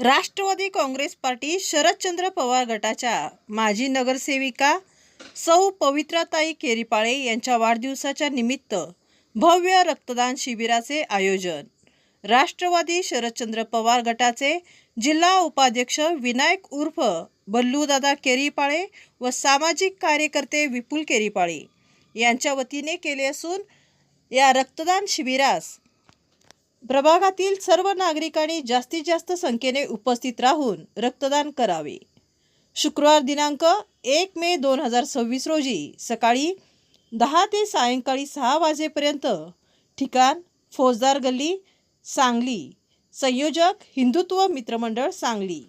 Rashtrawadi Congress party Sharadchandra Pawar गटाच्या माजी नगरसेविका सौ पवित्राताई केरीपाळे यांच्या वाढदिवसाच्या निमित्त भव्य रक्तदान शिबिराचे आयोजन। राष्ट्रवादी शरदचंद्र पवार गटाचे जिल्हा उपाध्यक्ष विनायक उर्फ बल्लूदादा केरीपाळे व सामाजिक कार्यकर्ते विपुल केरीपाळे यांच्या वतीने केले असून या रक्तदान शिबिरास प्रभागातील सर्व नागरिकांनी जास्तीत जास्त संख्येने उपस्थित राहून रक्तदान करावे। शुक्रवार दिनांक 1 मे 2026 रोजी सकाळी 10 ते सायंकाळी 6 वाजेपर्यंत ठिकाण फौजदार गल्ली सांगली। संयोजक हिंदुत्व मित्रमंडळ सांगली।